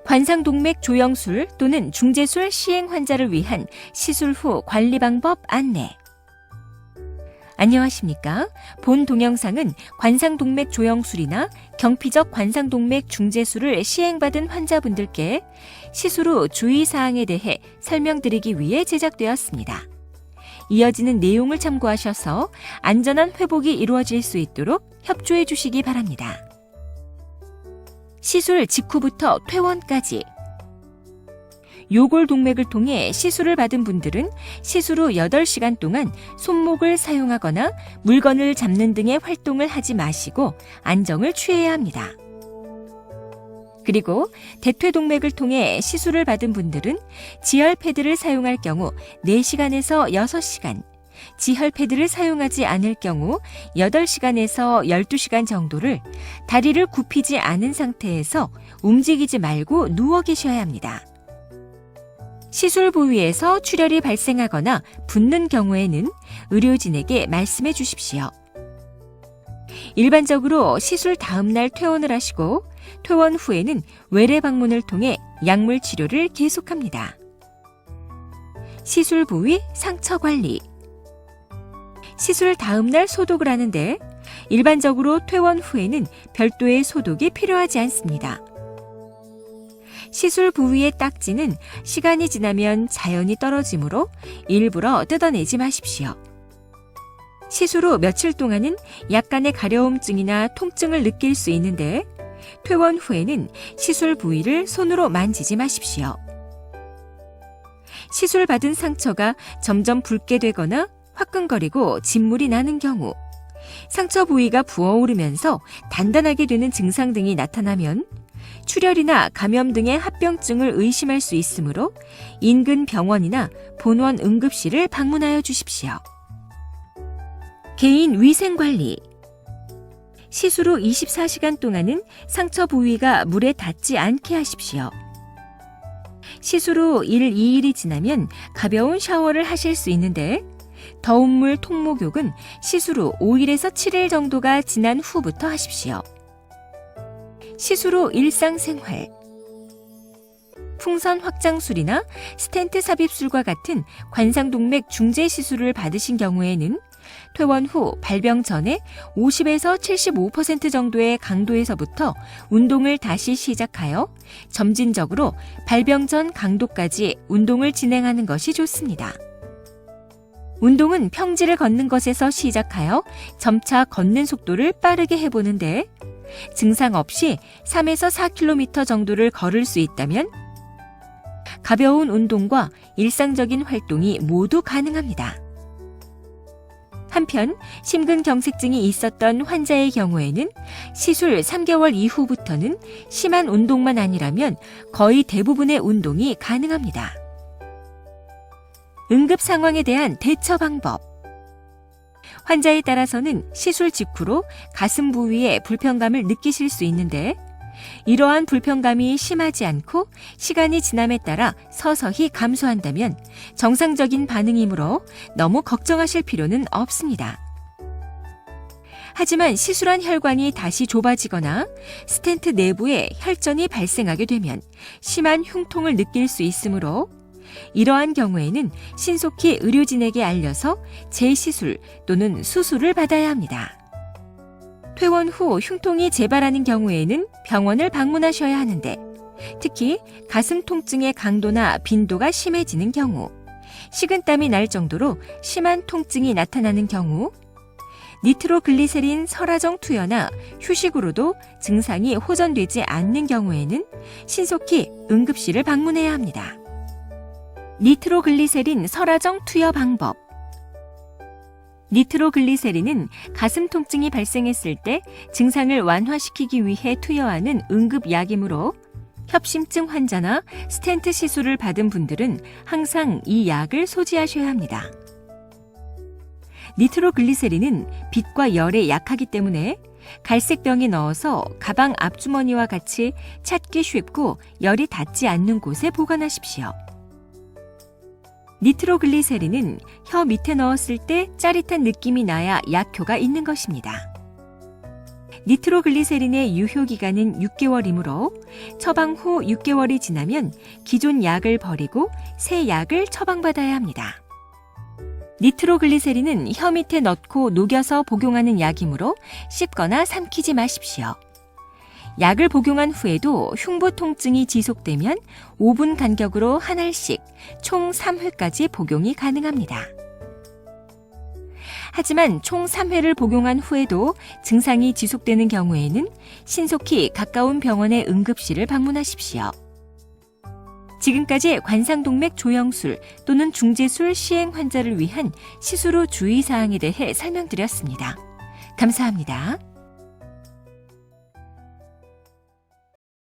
관상동맥 조영술 또는 중재술 시행 환자를 위한 시술 후 관리 방법 안내. 안녕하십니까? 본 동영상은 관상동맥 조영술이나 경피적 관상동맥 중재술을 시행받은 환자분들께 시술 후 주의사항에 대해 설명드리기 위해 제작되었습니다. 이어지는 내용을 참고하셔서 안전한 회복이 이루어질 수 있도록 협조해 주시기 바랍니다. 시술 직후부터 퇴원까지. 요골동맥을 통해 시술을 받은 분들은 시술 후 8시간 동안 손목을 사용하거나 물건을 잡는 등의 활동을 하지 마시고 안정을 취해야 합니다. 그리고 대퇴동맥을 통해 시술을 받은 분들은 지혈 패드를 사용할 경우 4시간에서 6시간, 지혈 패드를 사용하지 않을 경우 8시간에서 12시간 정도를 다리를 굽히지 않은 상태에서 움직이지 말고 누워 계셔야 합니다. 시술 부위에서 출혈이 발생하거나 붓는 경우에는 의료진에게 말씀해 주십시오. 일반적으로 시술 다음 날 퇴원을 하시고 퇴원 후에는 외래 방문을 통해 약물 치료를 계속합니다. 시술 부위 상처 관리. 시술 다음 날 소독을 하는데 일반적으로 퇴원 후에는 별도의 소독이 필요하지 않습니다. 시술 부위의 딱지는 시간이 지나면 자연히 떨어지므로 일부러 뜯어내지 마십시오. 시술 후 며칠 동안은 약간의 가려움증이나 통증을 느낄 수 있는데 퇴원 후에는 시술 부위를 손으로 만지지 마십시오. 시술 받은 상처가 점점 붉게 되거나 화끈거리고 진물이 나는 경우, 상처 부위가 부어오르면서 단단하게 되는 증상 등이 나타나면 출혈이나 감염 등의 합병증을 의심할 수 있으므로 인근 병원이나 본원 응급실을 방문하여 주십시오. 개인 위생관리. 시술 후 24시간 동안은 상처 부위가 물에 닿지 않게 하십시오. 시술 후 1, 2일이 지나면 가벼운 샤워를 하실 수 있는데 더운 물 통목욕은 시술 후 5일에서 7일 정도가 지난 후부터 하십시오. 시술 후 일상생활. 풍선 확장술이나 스텐트 삽입술과 같은 관상동맥 중재 시술을 받으신 경우에는 퇴원 후 발병 전에 50에서 75% 정도의 강도에서부터 운동을 다시 시작하여 점진적으로 발병 전 강도까지 운동을 진행하는 것이 좋습니다. 운동은 평지를 걷는 것에서 시작하여 점차 걷는 속도를 빠르게 해보는데 증상 없이 3에서 4km 정도를 걸을 수 있다면 가벼운 운동과 일상적인 활동이 모두 가능합니다. 한편 심근경색증이 있었던 환자의 경우에는 시술 3개월 이후부터는 심한 운동만 아니라면 거의 대부분의 운동이 가능합니다. 응급 상황에 대한 대처 방법. 환자에 따라서는 시술 직후로 가슴 부위에 불편감을 느끼실 수 있는데 이러한 불편감이 심하지 않고 시간이 지남에 따라 서서히 감소한다면 정상적인 반응이므로 너무 걱정하실 필요는 없습니다. 하지만 시술한 혈관이 다시 좁아지거나 스텐트 내부에 혈전이 발생하게 되면 심한 흉통을 느낄 수 있으므로 이러한 경우에는 신속히 의료진에게 알려서 재시술 또는 수술을 받아야 합니다. 퇴원 후 흉통이 재발하는 경우에는 병원을 방문하셔야 하는데 특히 가슴 통증의 강도나 빈도가 심해지는 경우, 식은땀이 날 정도로 심한 통증이 나타나는 경우, 니트로글리세린 설화정 투여나 휴식으로도 증상이 호전되지 않는 경우에는 신속히 응급실을 방문해야 합니다. 니트로글리세린 설화정 투여 방법. 니트로글리세린은 가슴 통증이 발생했을 때 증상을 완화시키기 위해 투여하는 응급약이므로 협심증 환자나 스텐트 시술을 받은 분들은 항상 이 약을 소지하셔야 합니다. 니트로글리세린은 빛과 열에 약하기 때문에 갈색병에 넣어서 가방 앞주머니와 같이 찾기 쉽고 열이 닿지 않는 곳에 보관하십시오. 니트로글리세린은 혀 밑에 넣었을 때 짜릿한 느낌이 나야 약효가 있는 것입니다. 니트로글리세린의 유효기간은 6개월이므로 처방 후 6개월이 지나면 기존 약을 버리고 새 약을 처방받아야 합니다. 니트로글리세린은 혀 밑에 넣고 녹여서 복용하는 약이므로 씹거나 삼키지 마십시오. 약을 복용한 후에도 흉부 통증이 지속되면 5분 간격으로 한 알씩 총 3회까지 복용이 가능합니다. 하지만 총 3회를 복용한 후에도 증상이 지속되는 경우에는 신속히 가까운 병원의 응급실을 방문하십시오. 지금까지 관상동맥 조영술 또는 중재술 시행 환자를 위한 시술 후 주의사항에 대해 설명드렸습니다. 감사합니다.